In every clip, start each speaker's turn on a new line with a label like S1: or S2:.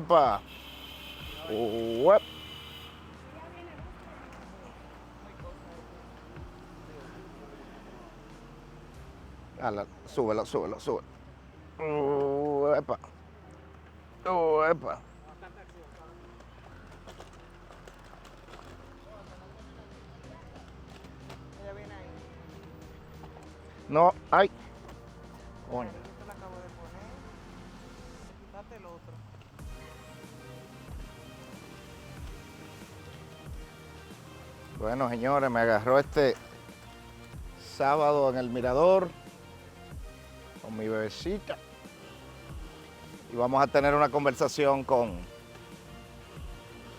S1: Uepa. Uep. Súbelo, súbelo, súbelo. Uepa. Uepa.
S2: Ella viene ahí.
S1: No, ay. Coño.
S2: Yo te la acabo de poner. Quítate el otro.
S1: Bueno, señores, me agarró este sábado en el mirador con mi bebecita. Y vamos a tener una conversación con...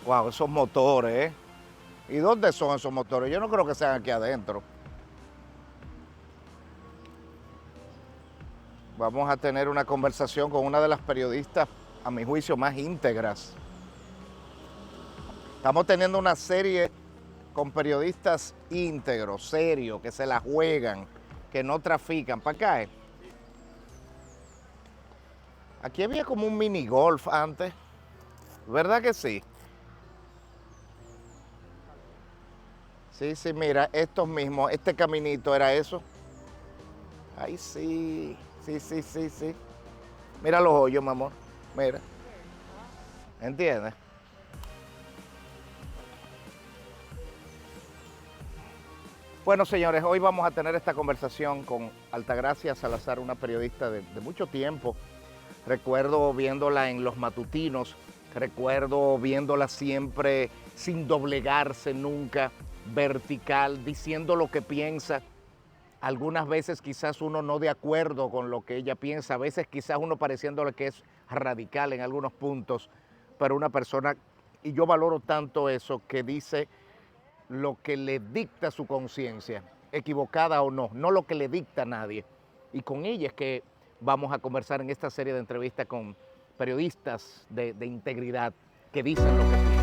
S1: Wow, esos motores, ¿eh? ¿Y dónde son esos motores? Yo no creo que sean aquí adentro. Vamos a tener una conversación con una de las periodistas, a mi juicio, más íntegras. Estamos teniendo una serie con periodistas íntegros, serios, que se la juegan, que no trafican. ¿Para acá? Aquí había como un mini golf antes, ¿verdad que sí? Sí, sí, mira, estos mismos, este caminito era eso. Ay, sí, sí, sí, sí, sí. Mira los hoyos, mi amor, mira. ¿Entiendes? Bueno, señores, hoy vamos a tener esta conversación con Altagracia Salazar, una periodista de mucho tiempo. Recuerdo viéndola en los matutinos, recuerdo viéndola siempre sin doblegarse nunca, vertical, diciendo lo que piensa. Algunas veces quizás uno no de acuerdo con lo que ella piensa, a veces quizás uno pareciéndole que es radical en algunos puntos, pero una persona, y yo valoro tanto eso, que dice lo que le dicta su conciencia, equivocada o no, no lo que le dicta a nadie. Y con ella es que vamos a conversar en esta serie de entrevistas con periodistas de integridad que dicen lo que piensan.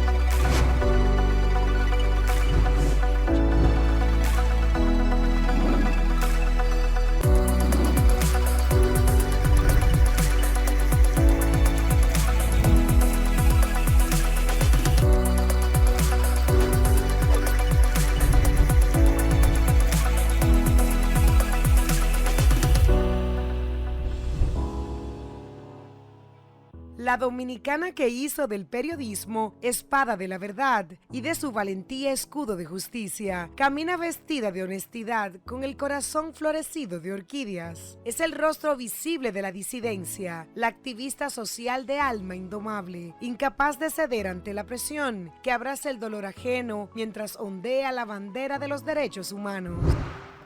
S3: La dominicana que hizo del periodismo espada de la verdad y de su valentía escudo de justicia, camina vestida de honestidad con el corazón florecido de orquídeas. Es el rostro visible de la disidencia, la activista social de alma indomable, incapaz de ceder ante la presión, que abraza el dolor ajeno mientras ondea la bandera de los derechos humanos.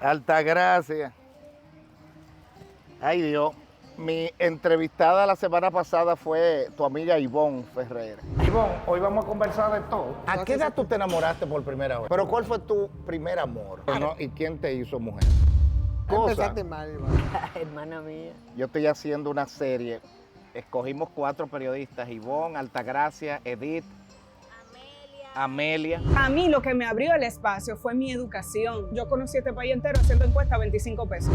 S1: Altagracia. Ay, Dios. Mi entrevistada la semana pasada fue tu amiga Ivonne Ferrer. Ivonne, hoy vamos a conversar de todo. ¿A qué edad tú te enamoraste por primera vez? ¿Pero cuál fue tu primer amor? ¿No? ¿Y quién te hizo mujer?
S2: Empezaste mal, Iván.
S4: Hermana mía.
S1: Yo estoy haciendo una serie. Escogimos 4 periodistas: Ivonne, Altagracia, Edith, Amelia.
S5: A mí lo que me abrió el espacio fue mi educación. Yo conocí este país entero haciendo encuestas a 25 pesos.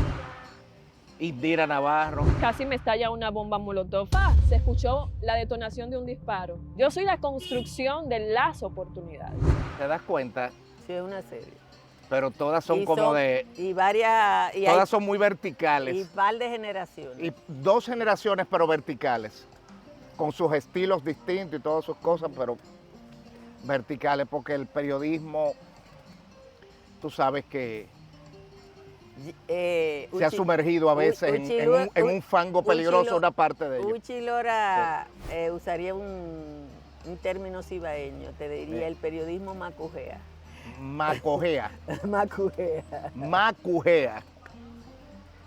S1: Indira Navarro.
S4: Casi me estalla una bomba molotov. Se escuchó la detonación de un disparo. Yo soy la construcción de las oportunidades.
S1: ¿Te das cuenta?
S4: Sí, es una serie.
S1: Pero todas son como de...
S4: Y varias...
S1: todas son muy verticales.
S4: Y par de generaciones.
S1: Y 2 generaciones, pero verticales. Con sus estilos distintos y todas sus cosas, pero verticales. Porque el periodismo, tú sabes que se ha sumergido a veces en un fango peligroso una parte de ellos.
S4: Uchi Lora usaría un término cibaeño, te diría el periodismo macujea.
S1: Macojea.
S4: Macujea.
S1: Macujea.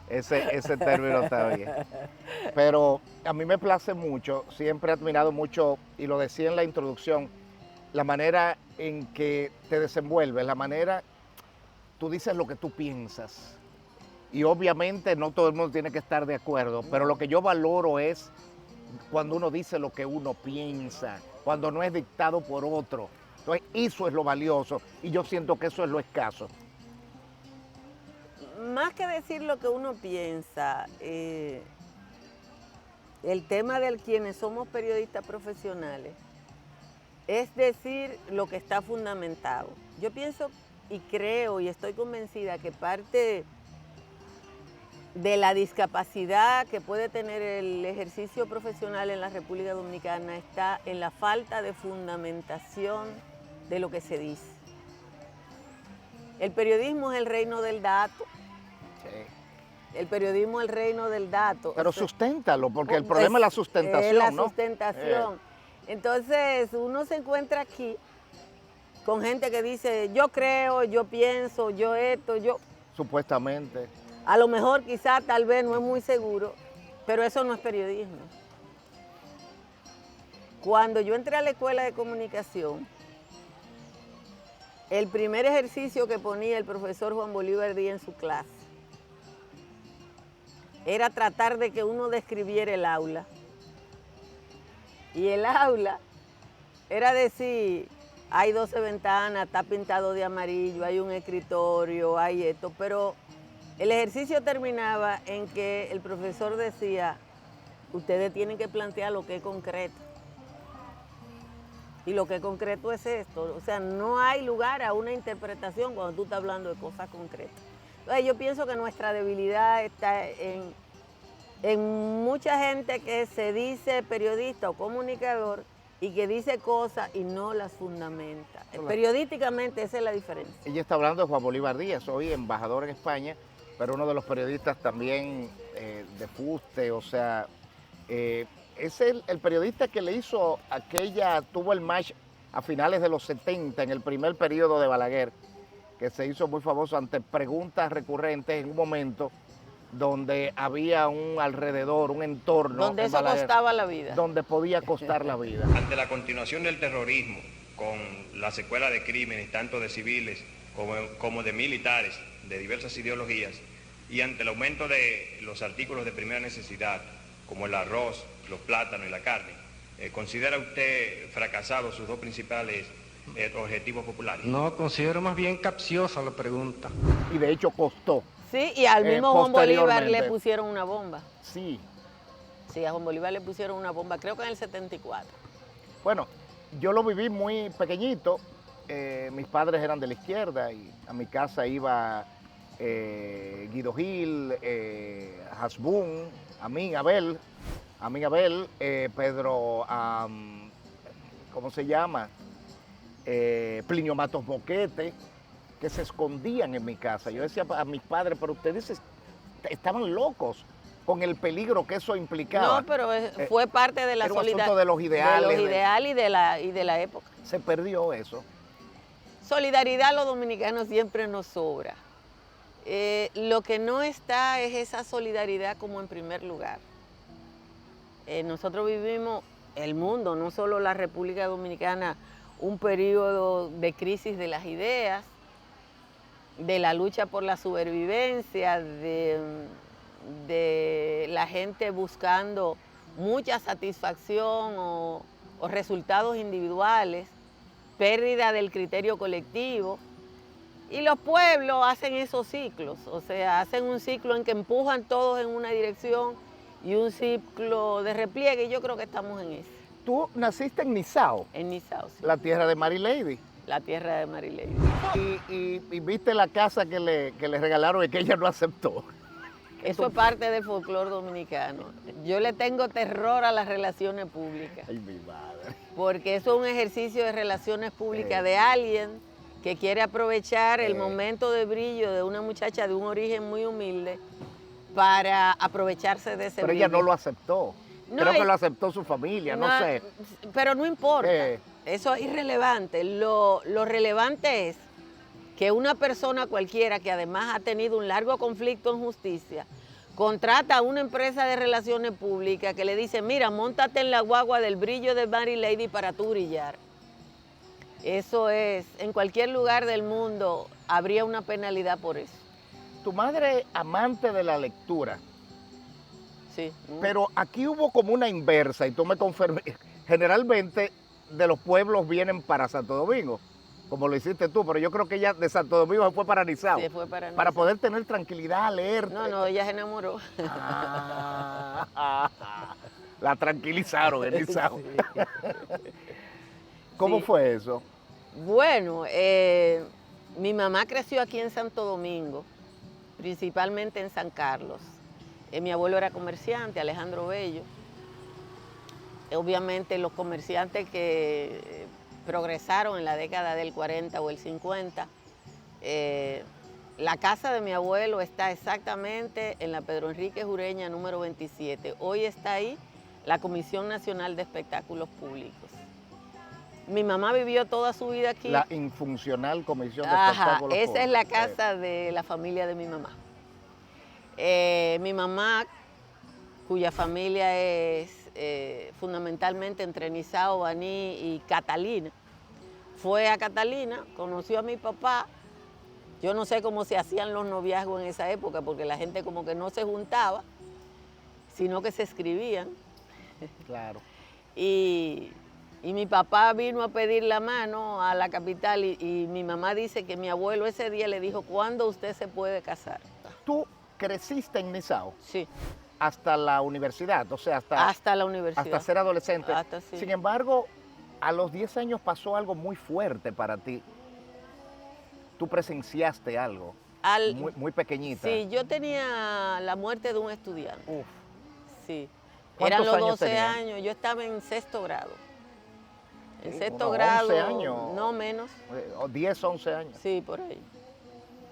S1: Ese término está bien. Pero a mí me place mucho, siempre he admirado mucho, y lo decía en la introducción, la manera en que te desenvuelves, la manera, tú dices lo que tú piensas. Y obviamente no todo el mundo tiene que estar de acuerdo, pero lo que yo valoro es cuando uno dice lo que uno piensa, cuando no es dictado por otro. Entonces eso es lo valioso y yo siento que eso es lo escaso.
S4: Más que decir lo que uno piensa,
S6: el tema de quienes somos periodistas profesionales es decir lo que está fundamentado. Yo pienso y creo y estoy convencida que parte de la discapacidad que puede tener el ejercicio profesional en la República Dominicana está en la falta de fundamentación de lo que se dice. El periodismo es el reino del dato. Sí. El periodismo es el reino del dato.
S1: Pero susténtalo, porque el problema es la sustentación,
S6: es la
S1: ¿no?
S6: sustentación. Entonces, uno se encuentra aquí con gente que dice, yo creo, yo pienso, yo esto, yo...
S1: Supuestamente.
S6: A lo mejor, quizá, tal vez, no es muy seguro, pero eso no es periodismo. Cuando yo entré a la escuela de comunicación, el primer ejercicio que ponía el profesor Juan Bolívar Díaz en su clase era tratar de que uno describiera el aula. Y el aula era decir, hay 12 ventanas, está pintado de amarillo, hay un escritorio, hay esto, pero el ejercicio terminaba en que el profesor decía, ustedes tienen que plantear lo que es concreto. Y lo que es concreto es esto, o sea, no hay lugar a una interpretación cuando tú estás hablando de cosas concretas. Entonces, yo pienso que nuestra debilidad está en mucha gente que se dice periodista o comunicador y que dice cosas y no las fundamenta. Periodísticamente esa es la diferencia.
S1: Ella está hablando de Juan Bolívar Díaz, hoy embajador en España, pero uno de los periodistas también de fuste, o sea, es el periodista que le hizo tuvo el match a finales de los 70, en el primer periodo de Balaguer, que se hizo muy famoso ante preguntas recurrentes en un momento donde había un alrededor, un entorno.
S6: Donde eso
S1: Balaguer,
S6: costaba la vida.
S1: Donde podía costar la vida.
S7: Ante la continuación del terrorismo, con la secuela de crímenes, tanto de civiles como de militares, de diversas ideologías, y ante el aumento de los artículos de primera necesidad, como el arroz, los plátanos y la carne, ¿considera usted fracasados sus dos principales objetivos populares?
S8: No, considero más bien capciosa la pregunta.
S1: Y de hecho costó.
S6: Sí, y al mismo Juan Bolívar le
S1: posteriormente.
S6: pusieron una bomba.
S1: Sí.
S6: Sí, a Juan Bolívar le pusieron una bomba, creo que en el 74.
S1: Bueno, yo lo viví muy pequeñito. Mis padres eran de la izquierda y a mi casa iba Guido Gil, Hasbún, Amin Abel, Pedro, ¿cómo se llama? Plinio Matos Boquete, que se escondían en mi casa. Yo decía a mis padres, pero ustedes estaban locos con el peligro que eso implicaba.
S6: No, pero fue parte de la solidaridad.
S1: De los ideales.
S6: De los ideales y de la época.
S1: Se perdió eso.
S6: Solidaridad a los dominicanos siempre nos sobra. Lo que no está es esa solidaridad como en primer lugar. Nosotros vivimos, el mundo, no solo la República Dominicana, un periodo de crisis de las ideas, de la lucha por la supervivencia, de la gente buscando mucha satisfacción o resultados individuales, pérdida del criterio colectivo. Y los pueblos hacen esos ciclos, o sea, hacen un ciclo en que empujan todos en una dirección y un ciclo de repliegue, y yo creo que estamos en ese.
S1: Tú naciste en Nizao.
S6: En Nizao, sí.
S1: La tierra de Mary Lady.
S6: La tierra de Mary Lady.
S1: Y viste la casa que le regalaron y que ella no aceptó.
S6: Eso es parte del folclore dominicano. Yo le tengo terror a las relaciones públicas.
S1: Ay, mi madre.
S6: Porque eso es un ejercicio de relaciones públicas de alguien que quiere aprovechar el momento de brillo de una muchacha de un origen muy humilde para aprovecharse de ese
S1: Pero
S6: brillo.
S1: ella no lo aceptó.
S6: No,
S1: Creo que lo aceptó su familia, no sé.
S6: Pero no importa, eso es irrelevante. Lo relevante es que una persona cualquiera que además ha tenido un largo conflicto en justicia, contrata a una empresa de relaciones públicas que le dice, mira, móntate en la guagua del brillo de Mary Lady para tú brillar. Eso es, en cualquier lugar del mundo habría una penalidad por eso.
S1: Tu madre, amante de la lectura.
S6: Sí.
S1: Pero aquí hubo como una inversa, y tú me confirmas, generalmente de los pueblos vienen para Santo Domingo, como lo hiciste tú, pero yo creo que ella de Santo Domingo se fue para Nizao.
S6: Sí, fue para Nizao.
S1: Para poder tener tranquilidad, leer.
S6: No, ella se enamoró.
S1: La tranquilizaron en Nizao.
S6: Sí.
S1: ¿Cómo
S6: Sí.
S1: fue eso?
S6: Bueno, mi mamá creció aquí en Santo Domingo, principalmente en San Carlos. Mi abuelo era comerciante, Alejandro Bello. Obviamente los comerciantes que progresaron en la década del 40 o el 50, la casa de mi abuelo está exactamente en la Pedro Enrique Ureña número 27. Hoy está ahí la Comisión Nacional de Espectáculos Públicos. Mi mamá vivió toda su vida aquí.
S1: La infuncional Comisión de
S6: Ajá,
S1: Espectáculos
S6: esa es la
S1: Públicos.
S6: casa de la familia de mi mamá. Mi mamá, cuya familia es fundamentalmente entre Nizao, Baní y Catalina, fue a Catalina, conoció a mi papá. Yo no sé cómo se hacían los noviazgos en esa época, porque la gente como que no se juntaba, sino que se escribían.
S1: Claro.
S6: Y mi papá vino a pedir la mano a la capital y mi mamá dice que mi abuelo ese día le dijo, ¿cuándo usted se puede casar?
S1: ¿Tú creciste en Nizao
S6: Sí,
S1: hasta la universidad? O sea,
S6: hasta la universidad.
S1: hasta ser adolescente.
S6: Hasta sí.
S1: Sin embargo, a los 10 años pasó algo muy fuerte para ti. Tú presenciaste algo muy pequeñita.
S6: Sí, yo tenía la muerte de un estudiante.
S1: Uf.
S6: Sí.
S1: ¿Cuántos
S6: Eran los
S1: años
S6: 12
S1: tenía?
S6: años, yo estaba en sexto grado. En
S1: Sí,
S6: sexto
S1: unos
S6: grado,
S1: 11 años.
S6: no menos.
S1: O 10, 11 años.
S6: Sí, por ahí.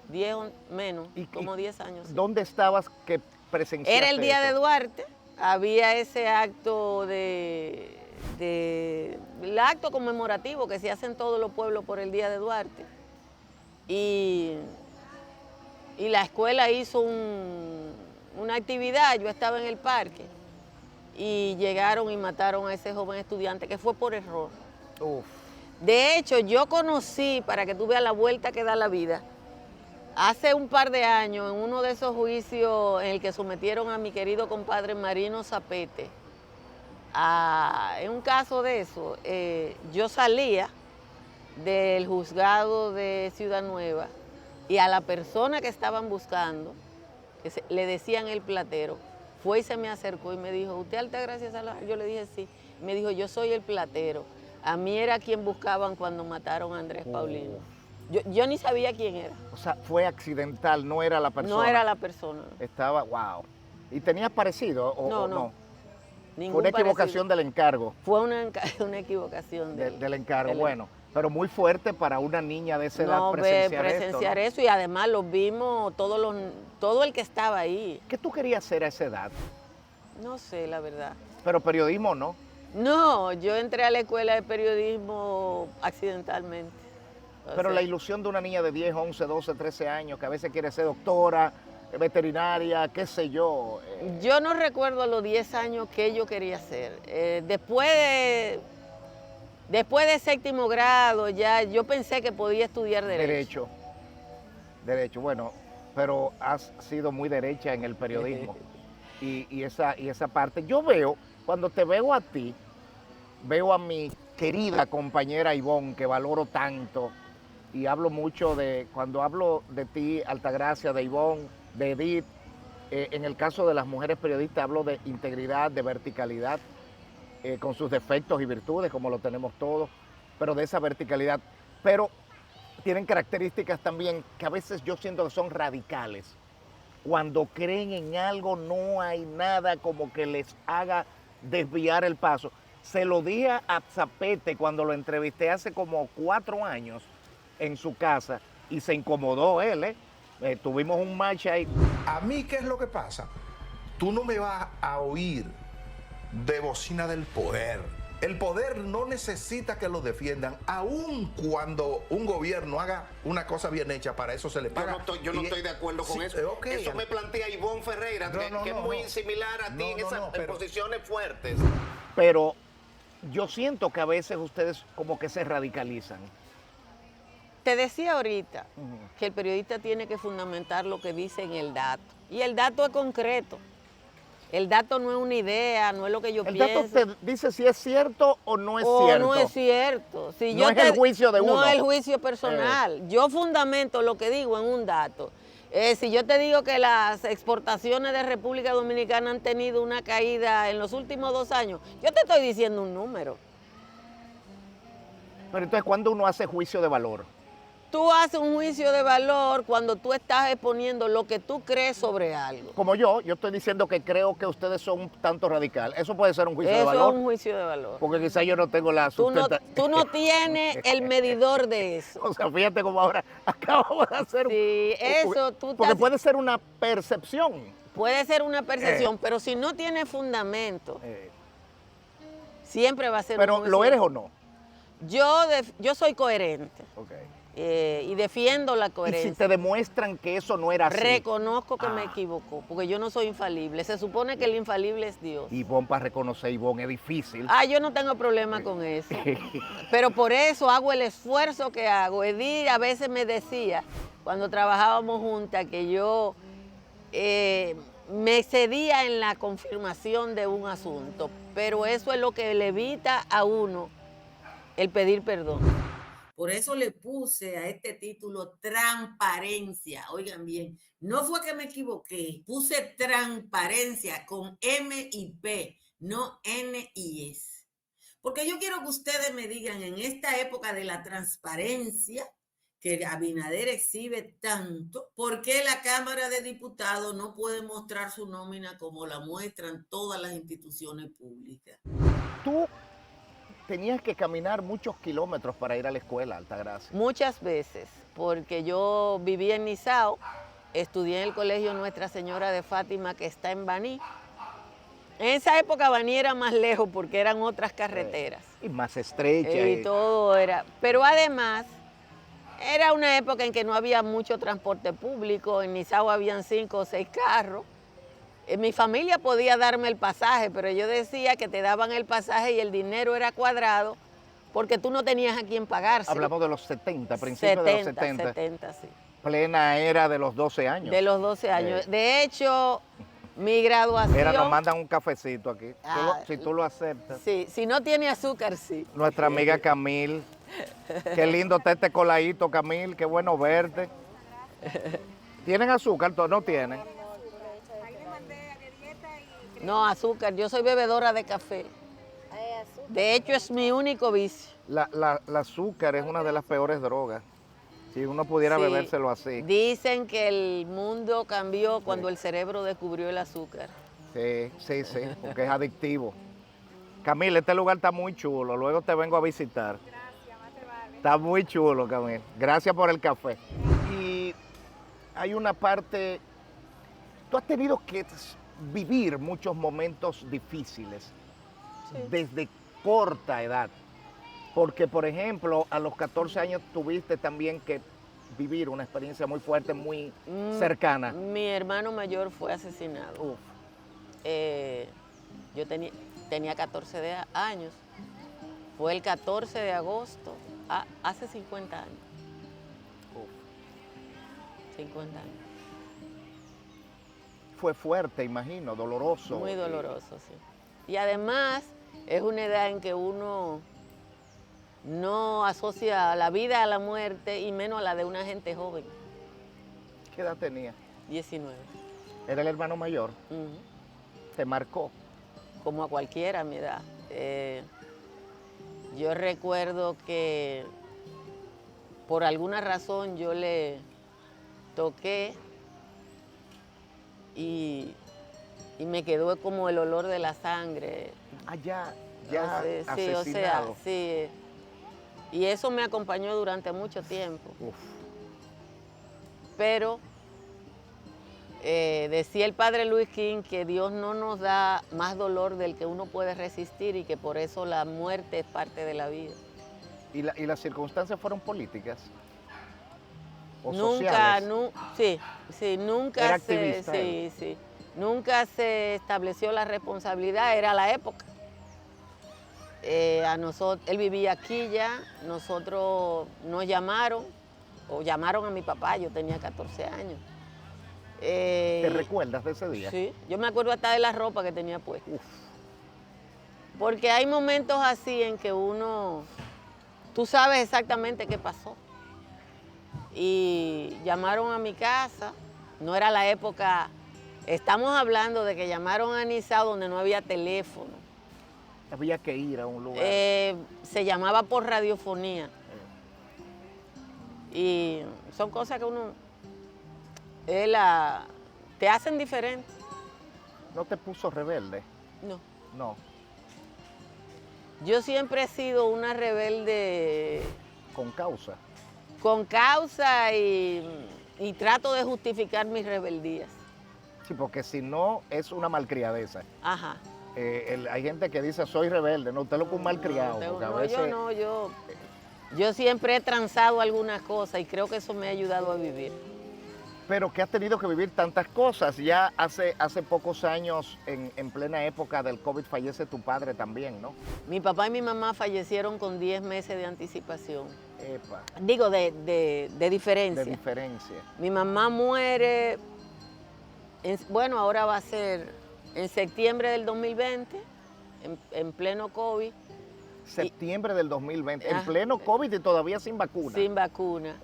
S6: 10 menos,
S1: ¿Y-
S6: como
S1: y
S6: 10 años. sí.
S1: ¿Dónde estabas que presenciaste
S6: Era el día de
S1: eso?
S6: Duarte, había ese acto el acto conmemorativo que se hace en todos los pueblos por el día de Duarte. Y la escuela hizo una actividad, yo estaba en el parque, y llegaron y mataron a ese joven estudiante, que fue por error.
S1: Uf.
S6: De hecho, yo conocí, para que tú veas la vuelta que da la vida, hace un par de años, en uno de esos juicios en el que sometieron a mi querido compadre Marino Zapete, en un caso de eso, yo salía del juzgado de Ciudad Nueva y a la persona que estaban buscando, le decían el platero, fue y se me acercó y me dijo, ¿usted Altagracia Salazar? Yo le dije sí. Me dijo, yo soy el platero. A mí era quien buscaban cuando mataron a Andrés Paulino. Yo ni sabía quién era.
S1: O sea, fue accidental, no era la persona.
S6: No era la persona.
S1: Estaba, wow. ¿Y tenías parecido o
S6: No,
S1: o
S6: no.
S1: Fue
S6: Ningún
S1: una equivocación
S6: parecido.
S1: del encargo.
S6: Fue una equivocación
S1: Del encargo,
S6: del-
S1: bueno. Pero muy fuerte para una niña de esa edad
S6: No,
S1: presenciar,
S6: eso y además lo vimos todo el que estaba ahí.
S1: ¿Qué tú querías hacer a esa edad?
S6: No sé, la verdad.
S1: Pero periodismo no.
S6: No, yo entré a la escuela de periodismo accidentalmente. O
S1: Pero
S6: sea,
S1: la ilusión de una niña de 10, 11, 12, 13 años que a veces quiere ser doctora, veterinaria, qué sé yo.
S6: Yo no recuerdo a los 10 años qué yo quería hacer. Después de séptimo grado ya yo pensé que podía estudiar Derecho.
S1: Derecho, bueno, pero has sido muy derecha en el periodismo. y esa parte. Yo veo, cuando te veo a ti, veo a mi querida compañera Ivonne, que valoro tanto, y hablo mucho cuando hablo de ti, Altagracia, de Ivonne, de Edith, en el caso de las mujeres periodistas hablo de integridad, de verticalidad, con sus defectos y virtudes, como lo tenemos todos, pero de esa verticalidad. Pero tienen características también que a veces yo siento que son radicales. Cuando creen en algo no hay nada como que les haga desviar el paso. Se lo dije a Zapete cuando lo entrevisté hace como 4 años en su casa y se incomodó él, tuvimos un match ahí.
S9: A mí, ¿qué es lo que pasa? Tú no me vas a oír de bocina del poder. El poder no necesita que lo defiendan, aun cuando un gobierno haga una cosa bien hecha, para eso se le paga.
S1: Yo no estoy de acuerdo con eso.
S9: ok.
S1: Eso me plantea Ivonne Ferreira, que es muy similar a ti en esas posiciones fuertes. Pero yo siento que a veces ustedes como que se radicalizan.
S6: Te decía ahorita que el periodista tiene que fundamentar lo que dice en el dato. Y el dato es concreto. El dato no es una idea, no es lo que yo pienso.
S1: El dato te dice si es cierto o no es
S6: o
S1: cierto.
S6: no es cierto. Si
S1: No es el juicio de uno.
S6: No es el juicio personal. Yo fundamento lo que digo en un dato. Si yo te digo que las exportaciones de República Dominicana han tenido una caída en los últimos 2 años, yo te estoy diciendo un número.
S1: Pero entonces, ¿cuándo uno hace juicio de valor?
S6: Tú haces un juicio de valor cuando tú estás exponiendo lo que tú crees sobre algo.
S1: Como yo estoy diciendo que creo que ustedes son un tanto radical. Eso puede ser un juicio de valor.
S6: Eso es un juicio de valor.
S1: Porque quizás yo no tengo la sustentación.
S6: Tú no tienes el medidor de eso.
S1: O sea, fíjate cómo ahora acabamos de hacer
S6: Sí, eso tú
S1: Porque puede ser una percepción.
S6: Puede ser una percepción, pero si no tiene fundamento, siempre va a ser
S1: Pero,
S6: un juicio.
S1: ¿lo eres o no?
S6: Yo soy coherente.
S1: Okay.
S6: Y defiendo la coherencia.
S1: Y si te demuestran que eso no era así.
S6: Reconozco que me equivocó, porque yo no soy infalible. Se supone que el infalible es Dios.
S1: Ivonne, para reconocer Ivonne es difícil.
S6: Yo no tengo problema con eso. Pero por eso hago el esfuerzo que hago. Edith a veces me decía, cuando trabajábamos juntas, que yo me excedía en la confirmación de un asunto. Pero eso es lo que le evita a uno el pedir perdón.
S10: Por eso le puse a este título transparencia. Oigan bien, no fue que me equivoqué, puse transparencia con M y P, no N y S. Porque yo quiero que ustedes me digan en esta época de la transparencia que Abinader exhibe tanto, ¿por qué la Cámara de Diputados no puede mostrar su nómina como la muestran todas las instituciones públicas?
S1: Tú tenías que caminar muchos kilómetros para ir a la escuela, Altagracia.
S6: Muchas veces, porque yo vivía en Nizao, estudié en el colegio Nuestra Señora de Fátima, que está en Baní. En esa época Baní era más lejos porque eran otras carreteras.
S1: Y más estrecha.
S6: Y todo era. Pero además, era una época en que no había mucho transporte público. En Nizao habían 5 o 6 carros. Mi familia podía darme el pasaje, pero yo decía que te daban el pasaje y el dinero era cuadrado porque tú no tenías a quién pagarse.
S1: Hablamos de los 70, principios de los 70.
S6: 70, sí.
S1: Plena era de los 12 años.
S6: De los 12 años. De hecho, mi graduación...
S1: Mira, nos mandan un cafecito aquí, si tú lo aceptas.
S6: Sí, si no tiene azúcar, sí.
S1: Nuestra amiga Camil. Qué lindo está este coladito, Camil, qué bueno verte. ¿Tienen azúcar? ¿No tienen?
S6: No, azúcar. Yo soy bebedora de café. De hecho, es mi único vicio.
S1: La azúcar es una de las peores drogas. Si uno pudiera bebérselo así.
S6: Dicen que el mundo cambió cuando el cerebro descubrió el azúcar.
S1: Sí, porque es adictivo. Camil, este lugar está muy chulo. Luego te vengo a visitar.
S5: Gracias, más te vale.
S1: Está muy chulo, Camil. Gracias por el café. Y hay una parte... Tú has tenido que vivir muchos momentos difíciles desde corta edad, porque por ejemplo a los 14 años tuviste también que vivir una experiencia muy fuerte, muy cercana.
S6: Mi hermano mayor fue asesinado. Yo tenía 14 años, fue el 14 de agosto, hace 50 años. 50 años.
S1: Fue fuerte, imagino, doloroso.
S6: Muy doloroso, sí. Y además es una edad en que uno no asocia la vida a la muerte y menos a la de una gente joven.
S1: ¿Qué edad tenía?
S6: 19.
S1: ¿Era el hermano mayor? ¿Te marcó?
S6: Como a cualquiera a mi edad. Yo recuerdo que por alguna razón yo le toqué y me quedó como el olor de la sangre.
S1: Ya
S6: sí,
S1: asesinado.
S6: o sea, sí. Y eso me acompañó durante mucho tiempo. Pero decía el padre Luis King que Dios no nos da más dolor del que uno puede resistir y que por eso la muerte es parte de la vida.
S1: ¿Y las circunstancias fueron políticas? ¿O
S6: nunca,
S1: sociales?
S6: Nunca
S1: ¿Era activista?
S6: Nunca se estableció la responsabilidad, era la época. Él vivía aquí ya, nosotros nos llamaron, o llamaron a mi papá, yo tenía 14 años.
S1: ¿Te recuerdas de ese día?
S6: Sí, yo me acuerdo hasta de la ropa que tenía puesta. Porque hay momentos así en que tú sabes exactamente qué pasó. Y llamaron a mi casa No era la época, estamos hablando de que llamaron a Nizao donde no había teléfono.
S1: Había que ir a un lugar.
S6: Se llamaba por radiofonía. Y son cosas que uno, te hacen diferente.
S1: ¿No te puso rebelde?
S6: No.
S1: No.
S6: Yo siempre he sido una rebelde.
S1: Con causa.
S6: Con causa y trato de justificar mis rebeldías.
S1: Sí, porque si no es una malcriadeza.
S6: Ajá.
S1: Hay gente que dice soy rebelde, no, usted lo que un malcriado.
S6: Yo siempre he transado algunas cosas y creo que eso me ha ayudado a vivir.
S1: Pero que has tenido que vivir tantas cosas. Ya hace pocos años, en plena época del COVID, fallece tu padre también, ¿no?
S6: Mi papá y mi mamá fallecieron con 10 meses de anticipación.
S1: Epa.
S6: Digo, de diferencia.
S1: De diferencia.
S6: Mi mamá muere, bueno, ahora va a ser en septiembre del 2020, en pleno COVID.
S1: Septiembre del 2020, en pleno COVID y todavía sin vacuna.
S6: Sin vacuna.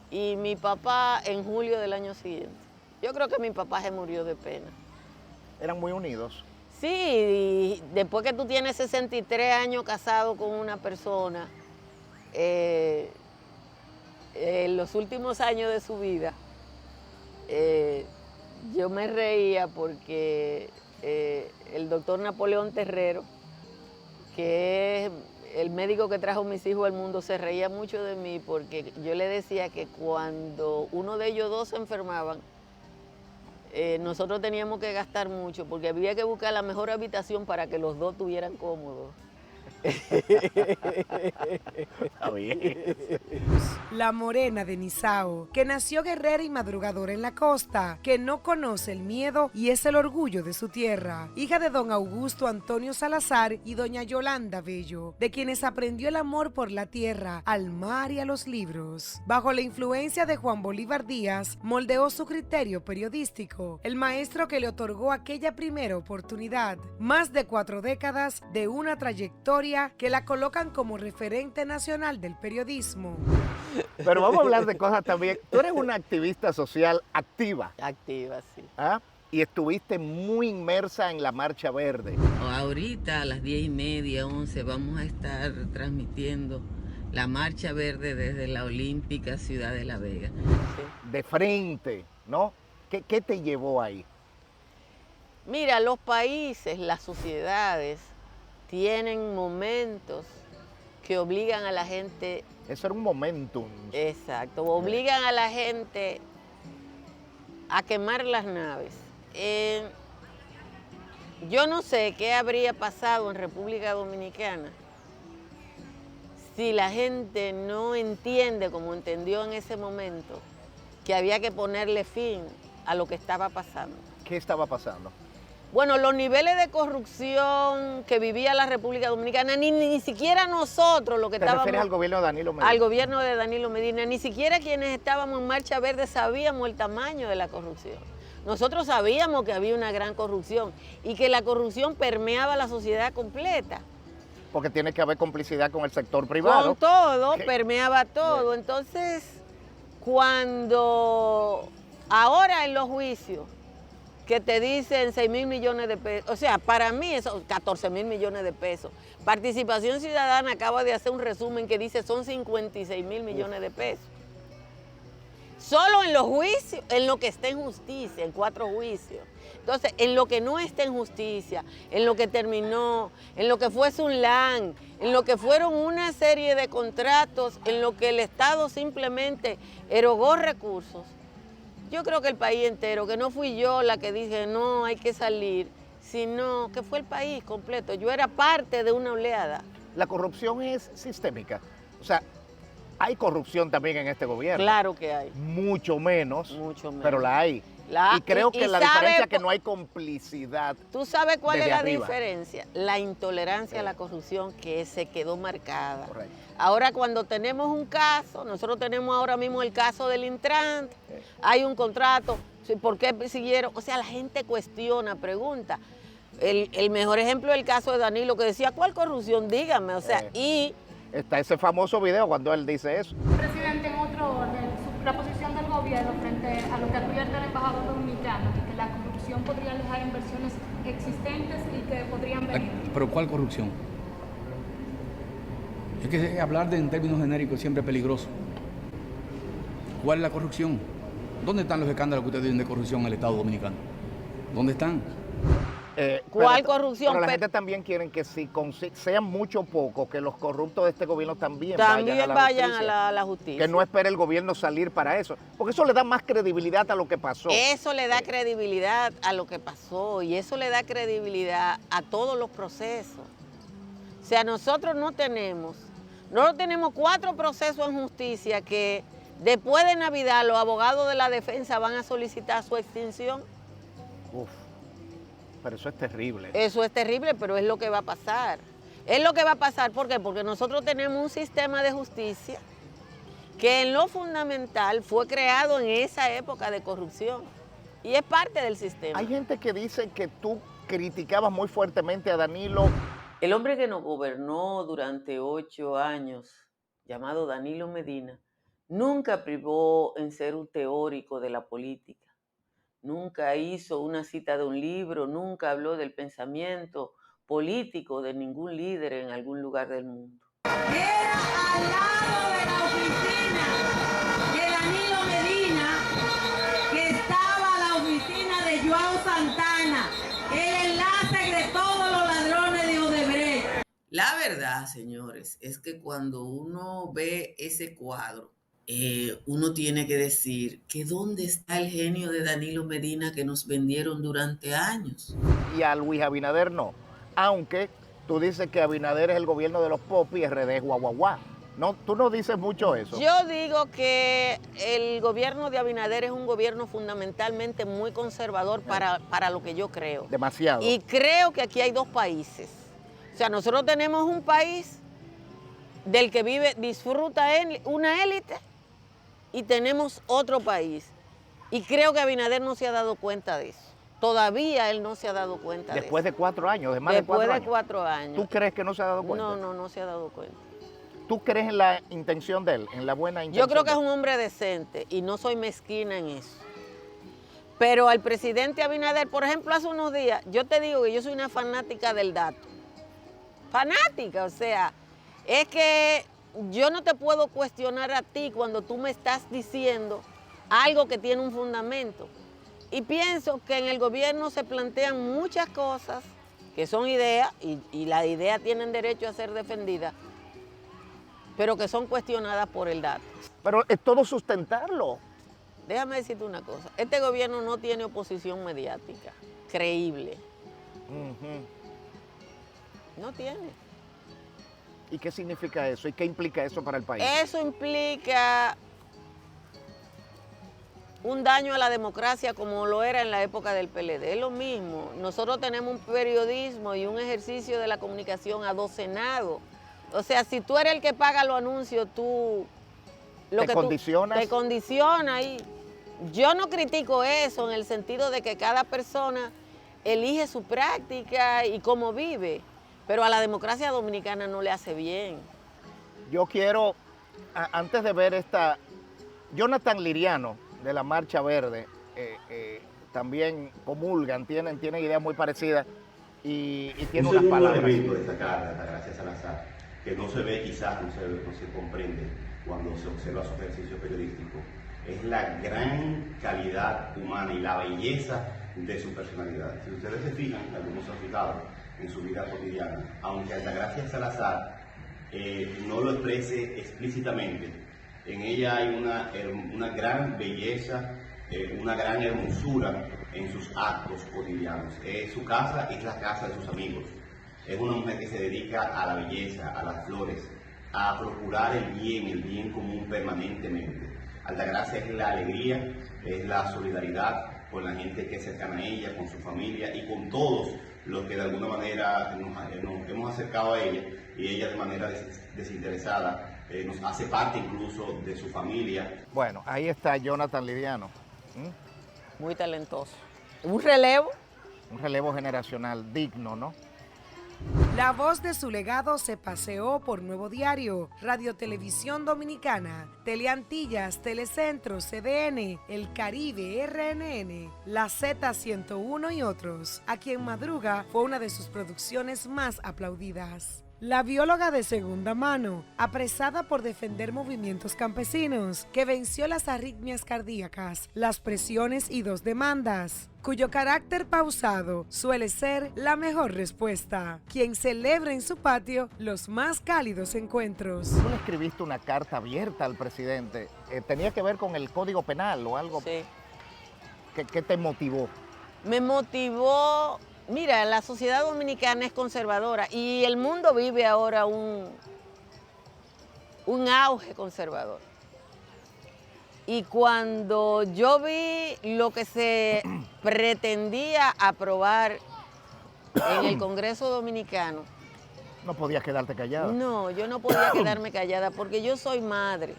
S6: Y mi papá en julio del año siguiente. Yo creo que mi papá se murió de pena.
S1: ¿Eran muy unidos?
S6: Sí, y después que tú tienes 63 años casado con una persona, en los últimos años de su vida, yo me reía porque el doctor Napoleón Terrero, que es el médico que trajo mis hijos al mundo, se reía mucho de mí porque yo le decía que cuando uno de ellos dos se enfermaban, nosotros teníamos que gastar mucho porque había que buscar la mejor habitación para que los dos estuvieran cómodos.
S1: Está bien.
S3: La morena de Nizao, que nació guerrera y madrugadora en la costa, que no conoce el miedo y es el orgullo de su tierra. Hija de don Augusto Antonio Salazar y doña Yolanda Bello, de quienes aprendió el amor por la tierra, al mar y a los libros. Bajo la influencia de Juan Bolívar Díaz, moldeó su criterio periodístico, el maestro que le otorgó aquella primera oportunidad. Más de 4 décadas de una trayectoria que la colocan como referente nacional del periodismo.
S1: Pero vamos a hablar de cosas también. Tú eres una activista social activa.
S6: Activa, sí.
S1: ¿Ah? Y estuviste muy inmersa en la Marcha Verde.
S6: Ahorita a las 10:30, 11 vamos a estar transmitiendo la Marcha Verde desde la Olímpica Ciudad de La Vega. Sí.
S1: De frente, ¿no? ¿Qué te llevó ahí?
S6: Mira, los países, las sociedades tienen momentos que obligan a la gente.
S1: Eso era un momentum.
S6: Exacto, obligan a la gente a quemar las naves. Yo no sé qué habría pasado en República Dominicana si la gente no entiende, como entendió en ese momento, que había que ponerle fin a lo que estaba pasando.
S1: ¿Qué estaba pasando?
S6: Bueno, los niveles de corrupción que vivía la República Dominicana, ni siquiera nosotros lo que estábamos...
S1: ¿Te refieres al gobierno de Danilo Medina?
S6: Al gobierno de Danilo Medina, ni siquiera quienes estábamos en Marcha Verde sabíamos el tamaño de la corrupción. Nosotros sabíamos que había una gran corrupción y que la corrupción permeaba la sociedad completa.
S1: Porque tiene que haber complicidad con el sector privado.
S6: Con todo, permeaba todo. Entonces, cuando ahora en los juicios, que te dicen 6.000 millones de pesos, o sea, para mí eso, 14.000 millones de pesos. Participación Ciudadana acaba de hacer un resumen que dice son 56.000 millones de pesos. Solo en los juicios, en lo que está en justicia, en 4 juicios. Entonces, en lo que no está en justicia, en lo que terminó, en lo que fue Sunlan, en lo que fueron una serie de contratos, en lo que el Estado simplemente erogó recursos. Yo creo que el país entero, que no fui yo la que dije no, hay que salir, sino que fue el país completo. Yo era parte de una oleada.
S1: La corrupción es sistémica. O sea, hay corrupción también en este gobierno.
S6: Claro que hay.
S1: Mucho menos, pero la hay. Y creo que la diferencia es que no hay complicidad.
S6: ¿Tú sabes cuál es la diferencia? La intolerancia a la corrupción que se quedó marcada.
S1: Correcto.
S6: Ahora cuando tenemos un caso, nosotros tenemos ahora mismo el caso del Intran, hay un contrato, ¿por qué siguieron? O sea, la gente cuestiona, pregunta. El mejor ejemplo es el caso de Danilo, que decía, ¿cuál corrupción? Dígame, o sea,
S1: Está ese famoso video cuando él dice eso.
S11: Presidente, en otro orden, la posición del gobierno gobierno frente a lo que advierte el embajador dominicano, que la corrupción podría alejar inversiones existentes y que podrían venir?
S12: ¿Pero cuál corrupción? Es que hablar en términos genéricos siempre es peligroso. ¿Cuál es la corrupción? ¿Dónde están los escándalos que ustedes tienen de corrupción en el Estado Dominicano? ¿Dónde están?
S6: ¿Cuál corrupción?
S1: Pero la gente también quiere que si sean mucho o poco, que los corruptos de este gobierno también
S6: vayan a la justicia.
S1: Que no espere el gobierno salir para eso. Porque eso le da más credibilidad a lo que pasó.
S6: Eso le da credibilidad a lo que pasó y eso le da credibilidad a todos los procesos. O sea, nosotros no tenemos 4 procesos en justicia que después de Navidad los abogados de la defensa van a solicitar su extinción.
S1: Uf. Pero eso es terrible.
S6: Eso es terrible, pero es lo que va a pasar. Es lo que va a pasar, ¿por qué? Porque nosotros tenemos un sistema de justicia que en lo fundamental fue creado en esa época de corrupción y es parte del sistema.
S1: Hay gente que dice que tú criticabas muy fuertemente a Danilo.
S6: El hombre que nos gobernó durante 8 años, llamado Danilo Medina, nunca privó en ser un teórico de la política. Nunca hizo una cita de un libro, nunca habló del pensamiento político de ningún líder en algún lugar del mundo.
S10: Era al lado de la oficina de Danilo Medina que estaba la oficina de Joao Santana, el enlace de todos los ladrones de Odebrecht. La verdad, señores, es que cuando uno ve ese cuadro, uno tiene que decir que dónde está el genio de Danilo Medina que nos vendieron durante años.
S1: Y a Luis Abinader no. Aunque tú dices que Abinader es el gobierno de los popis y RD es guaguaguá. No, tú no dices mucho eso.
S6: Yo digo que el gobierno de Abinader es un gobierno fundamentalmente muy conservador para lo que yo creo.
S1: Demasiado.
S6: Y creo que aquí hay 2 países. O sea, nosotros tenemos un país del que disfruta una élite y tenemos otro país. Y creo que Abinader no se ha dado cuenta de eso. Todavía él no se ha dado cuenta de eso.
S1: Después de 4 años, de más de 4 años.
S6: Después de 4 años.
S1: ¿Tú crees que no se ha dado cuenta?
S6: No se ha dado cuenta.
S1: ¿Tú crees en la intención de él, en la buena intención?
S6: Yo creo que es un hombre decente y no soy mezquina en eso. Pero al presidente Abinader, por ejemplo, hace unos días, yo te digo que yo soy una fanática del dato. Fanática, o sea, es que yo no te puedo cuestionar a ti cuando tú me estás diciendo algo que tiene un fundamento. Y pienso que en el gobierno se plantean muchas cosas que son ideas y las ideas tienen derecho a ser defendidas, pero que son cuestionadas por el dato.
S1: Pero es todo sustentarlo.
S6: Déjame decirte una cosa, este gobierno no tiene oposición mediática creíble. No tiene.
S1: ¿Y qué significa eso? ¿Y qué implica eso para el país?
S6: Eso implica un daño a la democracia como lo era en la época del PLD. Es lo mismo. Nosotros tenemos un periodismo y un ejercicio de la comunicación adocenado. O sea, si tú eres el que paga los anuncios, tú...
S1: ¿Te condicionas?
S6: Te condiciona. Y yo no critico eso en el sentido de que cada persona elige su práctica y cómo vive. Pero a la democracia dominicana no le hace bien.
S1: Yo quiero, antes de ver esta, Jonathan Liriano de la Marcha Verde, también comulgan, tienen ideas muy parecidas y tiene unas palabras.
S13: Un segundo elemento destacar de Altagracia Salazar, que no se ve quizás, no se comprende cuando se observa su ejercicio periodístico, es la gran calidad humana y la belleza de su personalidad. Si ustedes se fijan, algunos se han fijado, en su vida cotidiana, aunque Altagracia Salazar no lo exprese explícitamente, en ella hay una gran belleza, una gran hermosura en sus actos cotidianos. Su casa es la casa de sus amigos. Es una mujer que se dedica a la belleza, a las flores, a procurar el bien común permanentemente. Altagracia es la alegría, es la solidaridad con la gente que es cercana a ella, con su familia y con todos los que de alguna manera nos hemos acercado a ella, y ella de manera desinteresada nos hace parte incluso de su familia.
S1: Bueno, ahí está Jonathan Liriano.
S6: Muy talentoso. Un relevo.
S1: Un relevo generacional digno, ¿no?
S3: La voz de su legado se paseó por Nuevo Diario, Radio Televisión Dominicana, Teleantillas, Telecentro, CDN, El Caribe, RNN, La Z101 y otros. A quien madruga fue una de sus producciones más aplaudidas. La bióloga de segunda mano, apresada por defender movimientos campesinos, que venció las arritmias cardíacas, las presiones y 2 demandas, cuyo carácter pausado suele ser la mejor respuesta, quien celebra en su patio los más cálidos encuentros.
S1: Tú le escribiste una carta abierta al presidente, ¿tenía que ver con el Código Penal o algo?
S6: Sí.
S1: ¿Qué te motivó?
S6: Me motivó. Mira, la sociedad dominicana es conservadora y el mundo vive ahora un auge conservador. Y cuando yo vi lo que se pretendía aprobar en el Congreso Dominicano...
S1: ¿No podías quedarte callada?
S6: No, yo no podía quedarme callada porque yo soy madre.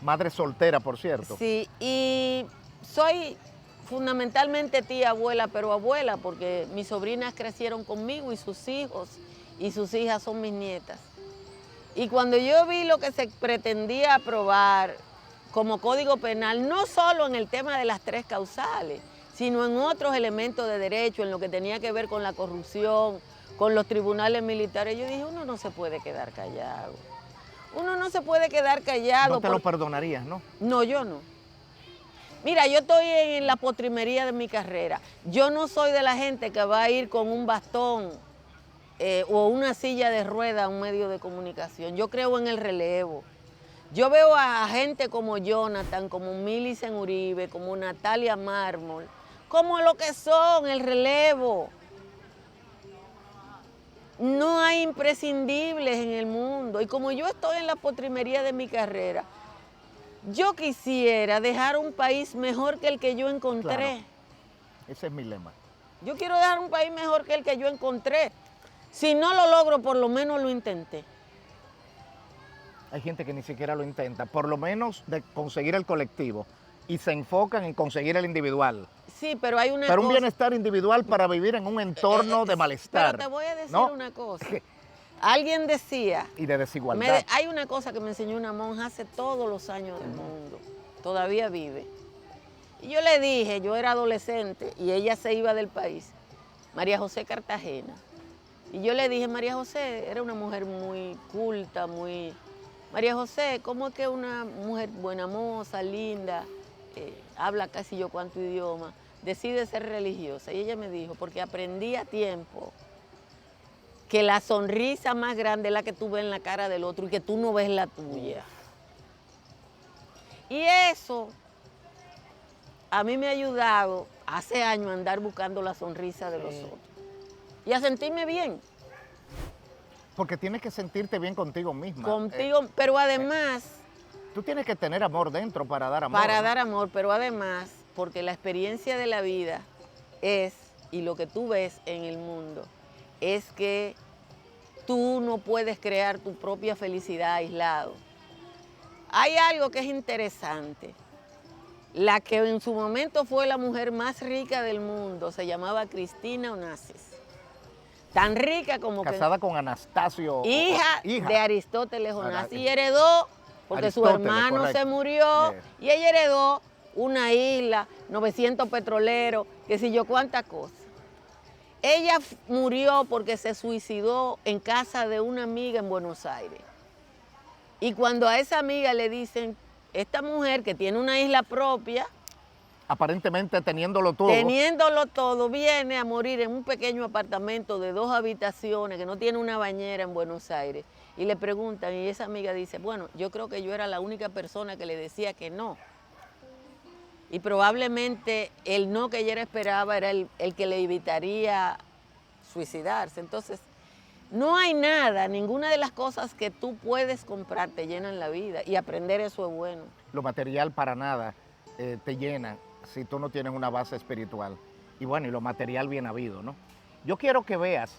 S1: Madre soltera, por cierto.
S6: Sí, y soy... fundamentalmente tía, abuela, pero abuela, porque mis sobrinas crecieron conmigo y sus hijos y sus hijas son mis nietas. Y cuando yo vi lo que se pretendía aprobar como Código Penal, no solo en el tema de las 3 causales, sino en otros elementos de derecho, en lo que tenía que ver con la corrupción, con los tribunales militares, yo dije, uno no se puede quedar callado. Uno no se puede quedar callado.
S1: No te lo perdonarías, ¿no?
S6: No, yo no. Mira, yo estoy en la postrimería de mi carrera. Yo no soy de la gente que va a ir con un bastón o una silla de rueda a un medio de comunicación. Yo creo en el relevo. Yo veo a gente como Jonathan, como Millicent Uribe, como Natalia Mármol, como lo que son, el relevo. No hay imprescindibles en el mundo. Y como yo estoy en la postrimería de mi carrera, yo quisiera dejar un país mejor que el que yo encontré.
S1: Claro. Ese es mi lema.
S6: Yo quiero dejar un país mejor que el que yo encontré. Si no lo logro, por lo menos lo intenté.
S1: Hay gente que ni siquiera lo intenta, por lo menos de conseguir el colectivo, y se enfocan en conseguir el individual.
S6: Sí, pero hay una
S1: Pero un
S6: cosa...
S1: bienestar individual para vivir en un entorno de malestar.
S6: Pero te voy a decir,
S1: ¿no?
S6: una cosa. Alguien decía...
S1: Y de desigualdad.
S6: Hay una cosa que me enseñó una monja hace todos los años del mundo. Todavía vive. Y yo le dije, yo era adolescente y ella se iba del país. María José Cartagena. Y yo le dije, María José, era una mujer muy culta, muy... María José, ¿cómo es que una mujer buena moza, linda, habla casi yo cuánto idioma, decide ser religiosa? Y ella me dijo, porque aprendí a tiempo que la sonrisa más grande es la que tú ves en la cara del otro y que tú no ves la tuya. Y eso a mí me ha ayudado hace años a andar buscando la sonrisa de los otros y a sentirme bien.
S1: Porque tienes que sentirte bien contigo misma.
S6: Contigo, pero además...
S1: Tú tienes que tener amor dentro para dar amor.
S6: Para
S1: ¿no?
S6: dar amor, pero además, porque la experiencia de la vida es, y lo que tú ves en el mundo, es que tú no puedes crear tu propia felicidad aislado. Hay algo que es interesante. La que en su momento fue la mujer más rica del mundo se llamaba Cristina Onassis. Tan rica como
S1: Casada con Anastasio.
S6: Hija de Aristóteles Onassis. Y heredó, porque su hermano correcto. Se murió, y ella heredó una isla, 900 petroleros, que si yo cuántas cosas. Ella murió porque se suicidó en casa de una amiga en Buenos Aires. Y cuando a esa amiga le dicen, esta mujer que tiene una isla propia,
S1: aparentemente teniéndolo todo.
S6: Teniéndolo todo, viene a morir en un pequeño apartamento de 2 habitaciones que no tiene una bañera en Buenos Aires. Y le preguntan, y esa amiga dice, bueno, yo creo que yo era la única persona que le decía que no. Y probablemente el no que ella esperaba era el que le evitaría suicidarse. Entonces, no hay nada, ninguna de las cosas que tú puedes comprar te llenan la vida, y aprender eso es bueno.
S1: Lo material para nada te llena si tú no tienes una base espiritual. Y bueno, y lo material bien habido, ¿no? Yo quiero que veas,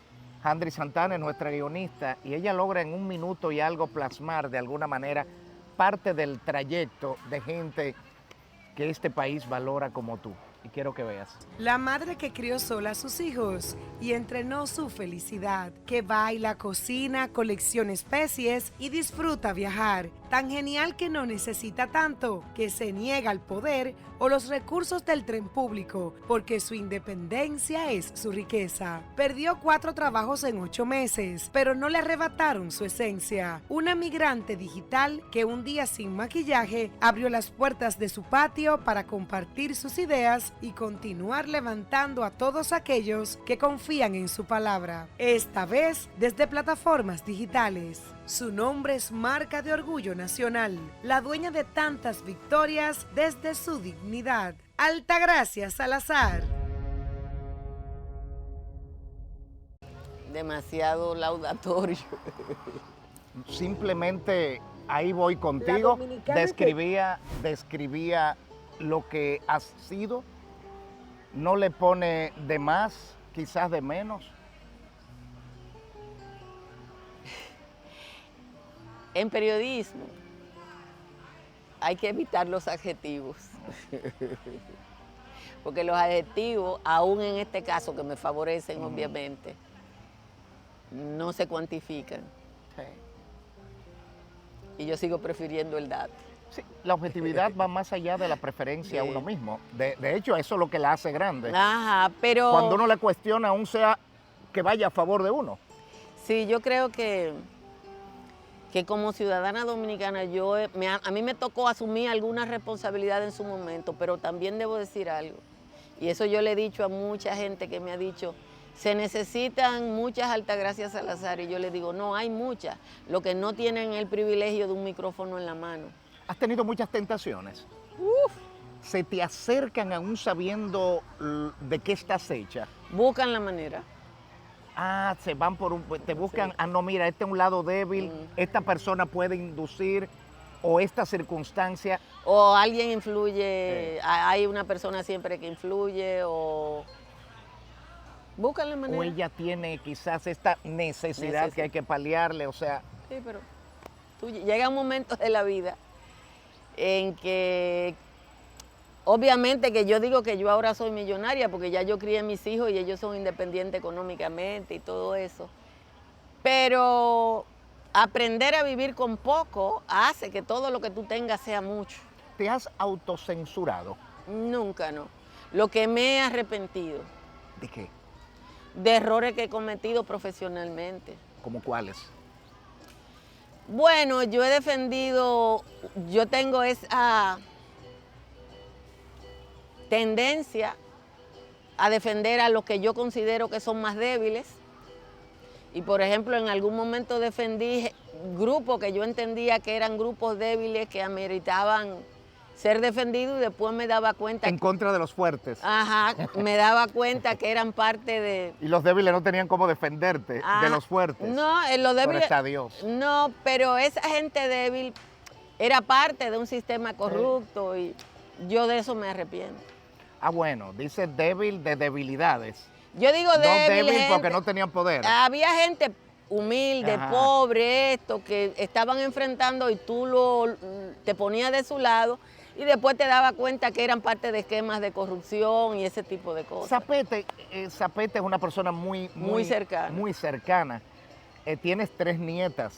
S1: Handry Santana es nuestra guionista, y ella logra en 1 minuto y algo plasmar de alguna manera parte del trayecto de gente que este país valora como tú. y quiero que veas.
S3: La madre que crió sola a sus hijos y entrenó su felicidad, que baila, cocina, colecciona especies y disfruta viajar. Tan genial que no necesita tanto, que se niega al poder o los recursos del tren público, porque su independencia es su riqueza. Perdió 4 trabajos en 8 meses, pero no le arrebataron su esencia. Una migrante digital que un día sin maquillaje abrió las puertas de su patio para compartir sus ideas y continuar levantando a todos aquellos que confían en su palabra. Esta vez desde plataformas digitales. Su nombre es marca de orgullo nacional, la dueña de tantas victorias desde su dignidad. Altagracia Salazar.
S6: Demasiado laudatorio.
S1: Simplemente ahí voy contigo. Describía lo que has sido. No le pone de más, quizás de menos.
S6: En periodismo hay que evitar los adjetivos, porque los adjetivos, aún en este caso que me favorecen obviamente, no se cuantifican. Y yo sigo prefiriendo el dato.
S1: Sí, la objetividad va más allá de la preferencia a uno mismo. De hecho, eso es lo que la hace grande.
S6: Ajá, pero...
S1: Cuando uno le cuestiona, aún sea que vaya a favor de uno.
S6: Sí, yo creo que como ciudadana dominicana a mí me tocó asumir alguna responsabilidad en su momento, pero también debo decir algo, y eso yo le he dicho a mucha gente que me ha dicho, se necesitan muchas Altagracia Salazar, y yo le digo, no, hay muchas, lo que no tienen el privilegio de un micrófono en la mano.
S1: ¿Has tenido muchas tentaciones? ¿Se te acercan aún sabiendo de qué estás hecha?
S6: Buscan la manera.
S1: Ah, se van te buscan, sí. No, mira, este es un lado débil, esta persona puede inducir, o esta circunstancia.
S6: O alguien influye, hay una persona siempre que influye, o buscan la manera.
S1: O ella tiene quizás esta necesidad que hay que paliarle, o sea.
S6: Sí, pero llega un momento de la vida en que obviamente que yo digo que yo ahora soy millonaria porque ya yo crié a mis hijos y ellos son independientes económicamente y todo eso. Pero aprender a vivir con poco hace que todo lo que tú tengas sea mucho.
S1: ¿Te has autocensurado?
S6: Nunca, no. Lo que me he arrepentido.
S1: ¿De qué?
S6: De errores que he cometido profesionalmente.
S1: ¿Cómo cuáles?
S6: Bueno, yo he defendido, yo tengo esa tendencia a defender a los que yo considero que son más débiles. Y por ejemplo, en algún momento defendí grupos que yo entendía que eran grupos débiles que ameritaban ser defendidos y después me daba cuenta...
S1: En contra de los fuertes.
S6: Ajá, me daba cuenta que eran parte de...
S1: Y los débiles no tenían cómo defenderte de los fuertes.
S6: No, los débiles...
S1: Está Dios.
S6: No, pero esa gente débil era parte de un sistema corrupto y yo de eso me arrepiento.
S1: Ah, bueno, dice débil de debilidades.
S6: Yo digo débil,
S1: no débil porque no tenían poder.
S6: Había gente humilde, pobre, que estaban enfrentando y tú te ponías de su lado y después te dabas cuenta que eran parte de esquemas de corrupción y ese tipo de cosas.
S1: Zapete es una persona muy cercana. Muy cercana. Tienes 3 nietas,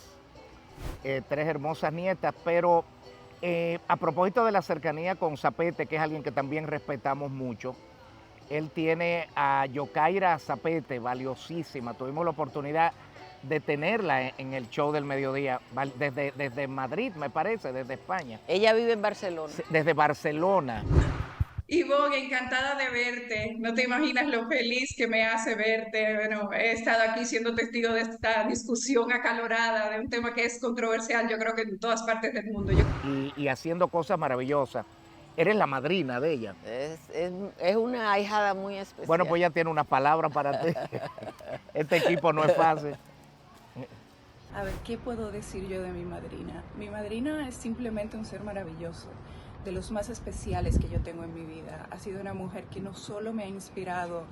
S1: 3 hermosas nietas, pero a propósito de la cercanía con Zapete, que es alguien que también respetamos mucho, él tiene a Yokaira Zapete, valiosísima. Tuvimos la oportunidad de tenerla en el show del mediodía, desde Madrid, me parece, desde España.
S6: Ella vive en Barcelona.
S1: Desde Barcelona.
S14: Ivonne, encantada de verte. No te imaginas lo feliz que me hace verte. Bueno, he estado aquí siendo testigo de esta discusión acalorada de un tema que es controversial, yo creo que en todas partes del mundo.
S1: Y haciendo cosas maravillosas. Eres la madrina de ella.
S6: Es una ahijada muy especial.
S1: Bueno, pues ella tiene una palabra para ti. Este equipo no es fácil.
S15: A ver, ¿qué puedo decir yo de mi madrina? Mi madrina es simplemente un ser maravilloso, de los más especiales que yo tengo en mi vida. Ha sido una mujer que no solo me ha inspirado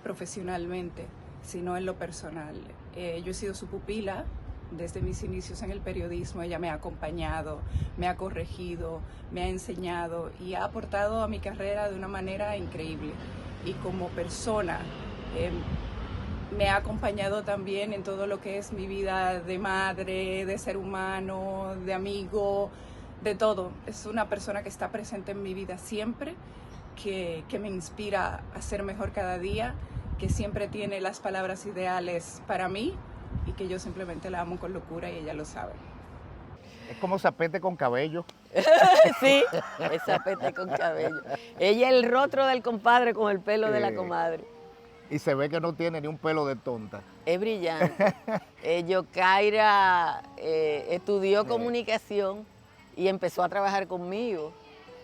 S15: profesionalmente, sino en lo personal. Yo he sido su pupila Desde mis inicios en el periodismo, ella me ha acompañado, me ha corregido, me ha enseñado y ha aportado a mi carrera de una manera increíble. Y como persona, me ha acompañado también en todo lo que es mi vida de madre, de ser humano, de amigo, de todo. Es una persona que está presente en mi vida siempre, que me inspira a ser mejor cada día, que siempre tiene las palabras ideales para mí y que yo simplemente la amo con locura y ella lo sabe.
S1: Es como Zapete con cabello.
S6: Sí, es Zapete con cabello. Ella es el rostro del compadre con el pelo de la comadre.
S1: Y se ve que no tiene ni un pelo de tonta.
S6: Es brillante. Yokaira estudió comunicación y empezó a trabajar conmigo.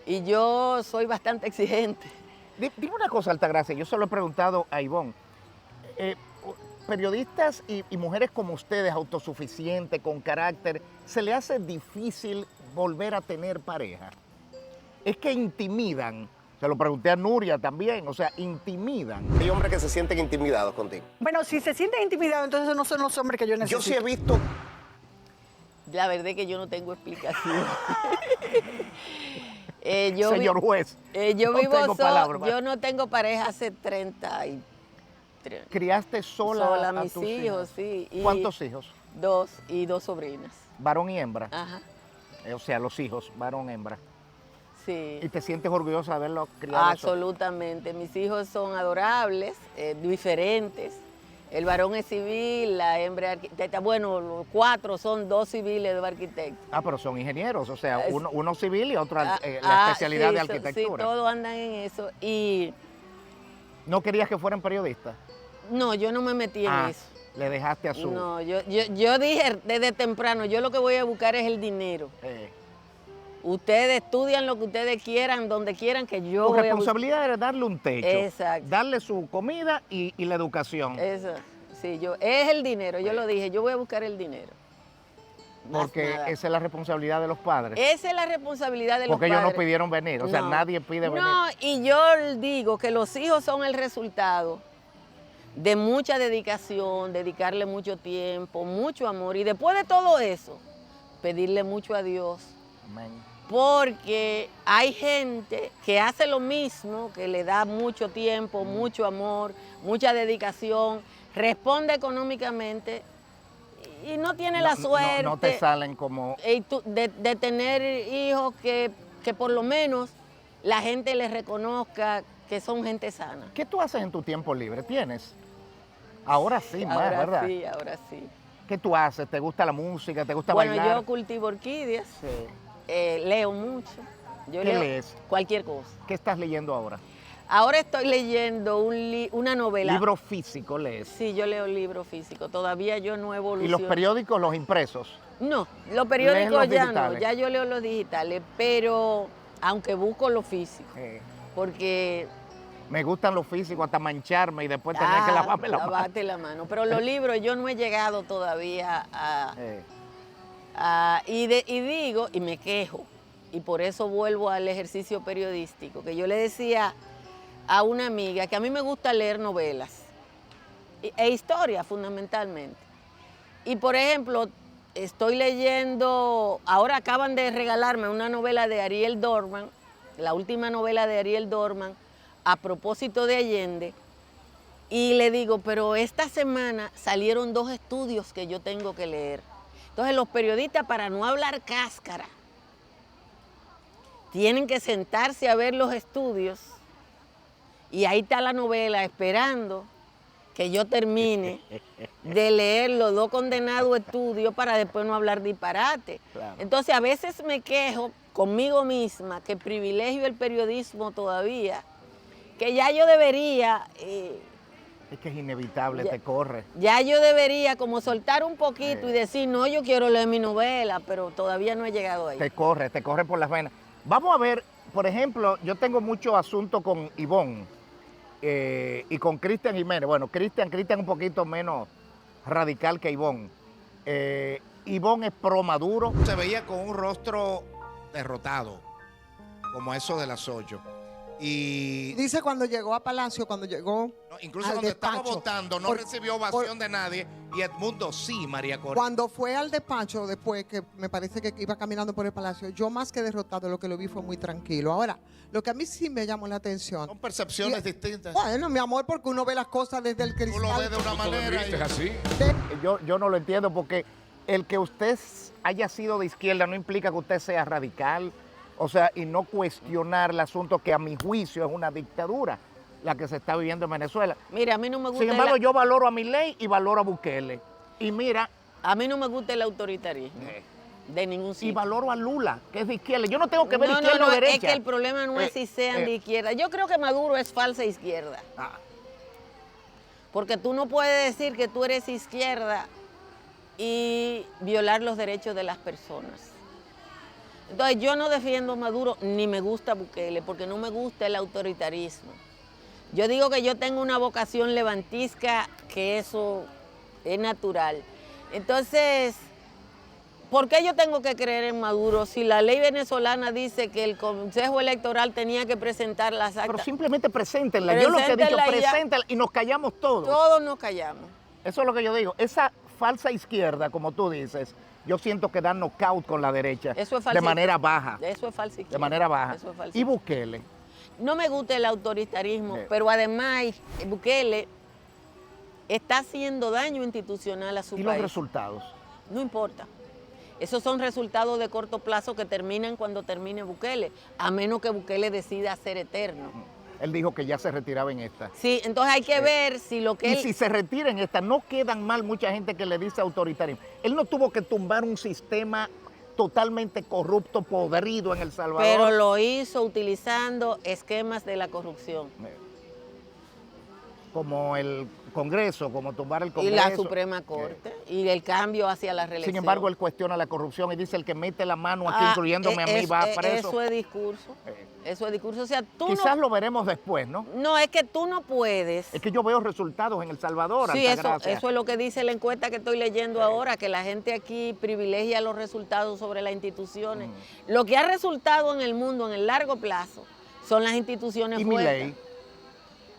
S6: Y yo soy bastante exigente.
S1: Dime una cosa, Altagracia, yo se lo he preguntado a Ivonne. Periodistas y mujeres como ustedes, autosuficientes, con carácter, ¿se le hace difícil volver a tener pareja? Es que intimidan. Se lo pregunté a Nuria también, o sea, intimidan.
S16: Hay hombres que se sienten intimidados contigo.
S2: Bueno, si se sienten intimidados, entonces no son los hombres que yo necesito.
S16: Yo sí he visto...
S6: La verdad es que yo no tengo explicación.
S1: Señor juez,
S6: yo no tengo pareja hace 33.
S1: ¿Criaste sola a
S6: mis
S1: tus
S6: hijos? Sí.
S1: ¿Cuántos hijos?
S6: 2 y 2 sobrinas.
S1: ¿Varón y hembra?
S6: Ajá.
S1: O sea, los hijos, varón, hembra.
S6: Sí.
S1: ¿Y te sientes orgullosa de haberlos criado?
S6: Absolutamente. Mis hijos son adorables, diferentes. El varón es civil, la hembra es arquitecta. Bueno, los 4 son 2 civiles, 2 arquitectos.
S1: Ah, pero son ingenieros, o sea, uno civil y otro la especialidad de arquitectura.
S6: Sí, todos andan en eso. Y
S1: ¿no querías que fueran periodistas?
S6: No, yo no me metí en eso.
S1: Le dejaste a su...
S6: No, yo dije desde temprano, yo lo que voy a buscar es el dinero. Ustedes estudian lo que ustedes quieran, donde quieran, que yo
S1: Tu responsabilidad era darle un techo.
S6: Exacto.
S1: Darle su comida y la educación.
S6: Eso, sí, es el dinero, yo lo dije, yo voy a buscar el dinero.
S1: Porque esa es la responsabilidad de los padres.
S6: Esa es la responsabilidad de los padres.
S1: Porque ellos no pidieron venir, o sea, nadie pide venir.
S6: No, y yo digo que los hijos son el resultado de mucha dedicación, dedicarle mucho tiempo, mucho amor. Y después de todo eso, pedirle mucho a Dios.
S1: Amén.
S6: Porque hay gente que hace lo mismo, que le da mucho tiempo, mucho amor, mucha dedicación, responde económicamente y no tiene la suerte.
S1: No te salen como...
S6: de tener hijos que por lo menos la gente les reconozca que son gente sana.
S1: ¿Qué tú haces en tu tiempo libre? ¿Tienes? Ahora sí, más, ¿verdad?
S6: Ahora sí.
S1: ¿Qué tú haces? ¿Te gusta la música? ¿Te gusta bailar?
S6: Bueno, yo cultivo orquídeas, leo mucho.
S1: ¿Qué lees?
S6: Cualquier cosa.
S1: ¿Qué estás leyendo ahora?
S6: Ahora estoy leyendo una novela.
S1: ¿Libro físico lees?
S6: Sí, yo leo libro físico. Todavía yo no evoluciono.
S1: ¿Y los periódicos, los impresos?
S6: No, los periódicos ya
S1: digitales?
S6: No. Ya yo leo los digitales, pero aunque busco lo físico. Porque...
S1: Me gustan los físicos, hasta mancharme y después tener que lavarme la mano.
S6: Lavarte la mano. Pero los libros yo no he llegado todavía y digo, y me quejo, y por eso vuelvo al ejercicio periodístico, que yo le decía a una amiga que a mí me gusta leer novelas e historia fundamentalmente. Y por ejemplo, estoy leyendo, ahora acaban de regalarme una novela de Ariel Dorman, la última novela de Ariel Dorman, a propósito de Allende, y le digo, pero esta semana salieron 2 estudios que yo tengo que leer. Entonces los periodistas, para no hablar cáscara, tienen que sentarse a ver los estudios, y ahí está la novela esperando que yo termine de leer los 2 condenados estudios para después no hablar disparate. Claro. Entonces a veces me quejo conmigo misma que privilegio el periodismo todavía, que ya yo debería...
S1: es que es inevitable, te corre.
S6: Ya yo debería como soltar un poquito y decir, no, yo quiero leer mi novela, pero todavía no he llegado ahí.
S1: Te corre por las venas. Vamos a ver, por ejemplo, yo tengo mucho asunto con Ivonne y con Cristian Jiménez. Bueno, Cristian un poquito menos radical que Ivonne. Ivonne es pro Maduro.
S17: Se veía con un rostro derrotado, como eso de las 8. Y
S2: dice cuando llegó a Palacio, incluso
S17: cuando
S2: despacho,
S17: estaba votando, no recibió ovación de nadie Y Edmundo, sí, María Corina.
S18: Cuando fue al despacho, después que me parece que iba caminando por el palacio, yo más que derrotado, lo que lo vi fue muy tranquilo. Ahora, lo que a mí sí me llamó la atención.
S17: Son percepciones distintas.
S18: Bueno, mi amor, porque uno ve las cosas desde el cristal.
S17: Tú lo ves de una manera.
S1: ¿Es así? Yo no lo entiendo porque el que usted haya sido de izquierda no implica que usted sea radical. O sea, y no cuestionar el asunto que a mi juicio es una dictadura la que se está viviendo en Venezuela.
S6: Mira, a mí no me gusta.
S1: Sin embargo, yo valoro a Milei y valoro a Bukele. Y mira...
S6: A mí no me gusta el autoritarismo. De ningún sitio.
S1: Y valoro a Lula, que es de izquierda. Yo no tengo que ver izquierda o derecha.
S6: Es que el problema no es si sean de izquierda. Yo creo que Maduro es falsa izquierda. Porque tú no puedes decir que tú eres izquierda y violar los derechos de las personas. Entonces, yo no defiendo a Maduro ni me gusta Bukele porque no me gusta el autoritarismo. Yo digo que yo tengo una vocación levantisca, que eso es natural. Entonces, ¿por qué yo tengo que creer en Maduro si la ley venezolana dice que el Consejo Electoral tenía que presentar las actas?
S1: Pero simplemente preséntenla. Yo lo que he dicho, preséntenla y nos callamos todos.
S6: Todos nos callamos.
S1: Eso es lo que yo digo. Esa falsa izquierda, como tú dices, yo siento que da knockout con la derecha.
S6: Eso es falsa
S1: de manera baja.
S6: Eso es falsa izquierda.
S1: De manera baja.
S6: Eso es falsa.
S1: Y Bukele.
S6: No me gusta el autoritarismo, pero además Bukele está haciendo daño institucional a su país.
S1: ¿Y los resultados?
S6: No importa. Esos son resultados de corto plazo que terminan cuando termine Bukele, a menos que Bukele decida ser eterno.
S1: Él dijo que ya se retiraba en esta.
S6: Sí, entonces hay que ver si lo que
S1: y si se retira en esta, no quedan mal mucha gente que le dice autoritarismo. Él no tuvo que tumbar un sistema totalmente corrupto, podrido en El Salvador.
S6: Pero lo hizo utilizando esquemas de la corrupción.
S1: Como el Congreso, como tumbar el Congreso.
S6: Y la Suprema Corte, y el cambio hacia la reelección.
S1: Sin embargo, él cuestiona la corrupción y dice el que mete la mano aquí, incluyéndome a mí, va preso.
S6: Eso es discurso. Eso es discurso. O sea, tú
S1: quizás lo veremos después, ¿no?
S6: No, es que tú no puedes.
S1: Es que yo veo resultados en El Salvador.
S6: Sí, eso es lo que dice la encuesta que estoy leyendo ahora, que la gente aquí privilegia los resultados sobre las instituciones. Lo que ha resultado en el mundo en el largo plazo son las instituciones
S1: ¿Y
S6: fuertes.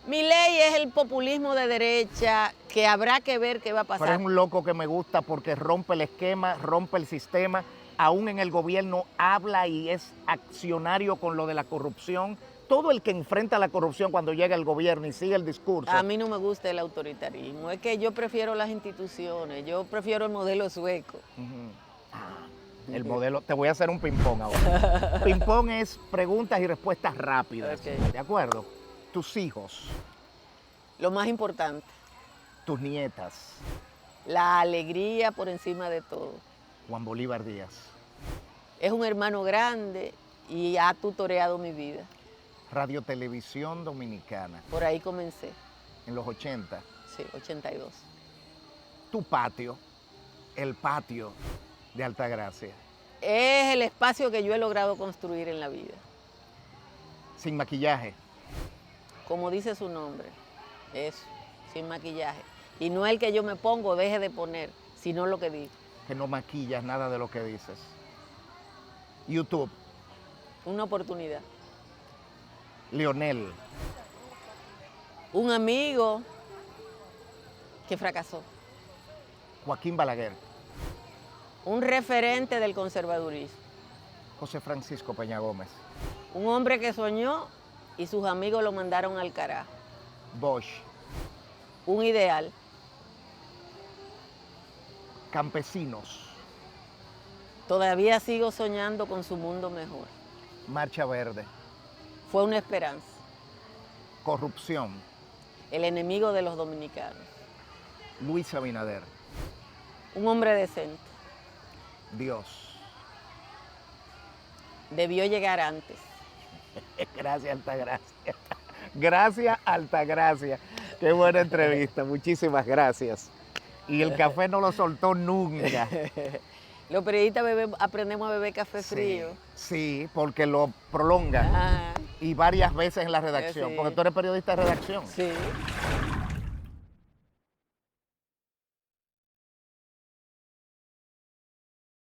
S6: Milei es el populismo de derecha que habrá que ver qué va a pasar.
S1: Pero es un loco que me gusta porque rompe el esquema, rompe el sistema, aún en el gobierno habla y es accionario con lo de la corrupción. Todo el que enfrenta la corrupción cuando llega al gobierno y sigue el discurso.
S6: A mí no me gusta el autoritarismo, es que yo prefiero las instituciones, yo prefiero el modelo sueco.
S1: El modelo, te voy a hacer un ping-pong ahora. Ping-pong es preguntas y respuestas rápidas, ¿de acuerdo? Tus hijos.
S6: Lo más importante.
S1: Tus nietas.
S6: La alegría por encima de todo.
S1: Juan Bolívar Díaz.
S6: Es un hermano grande y ha tutoreado mi vida.
S1: Radio Televisión Dominicana.
S6: Por ahí comencé.
S1: En los 80.
S6: Sí, 82.
S1: Tu patio, el patio de Altagracia.
S6: Es el espacio que yo he logrado construir en la vida.
S1: Sin maquillaje.
S6: Como dice su nombre, eso, sin maquillaje. Y no el que yo me pongo o deje de poner, sino lo que digo.
S1: Que no maquillas nada de lo que dices. YouTube.
S6: Una oportunidad.
S1: Leonel.
S6: Un amigo que fracasó.
S1: Joaquín Balaguer.
S6: Un referente del conservadurismo.
S1: José Francisco Peña Gómez.
S6: Un hombre que soñó y sus amigos lo mandaron al carajo.
S1: Bosch.
S6: Un ideal.
S1: Campesinos.
S6: Todavía sigo soñando con su mundo mejor.
S1: Marcha Verde.
S6: Fue una esperanza.
S1: Corrupción.
S6: El enemigo de los dominicanos.
S1: Luis Abinader.
S6: Un hombre decente.
S1: Dios.
S6: Debió llegar antes.
S1: Gracias, Altagracia. Gracias, Altagracia. Qué buena entrevista. Muchísimas gracias. Y el café no lo soltó nunca.
S6: Los periodistas aprendemos a beber café frío.
S1: Sí, porque lo prolonga. Y varias veces en la redacción.
S6: Sí.
S1: Porque tú eres periodista de redacción.
S6: Sí.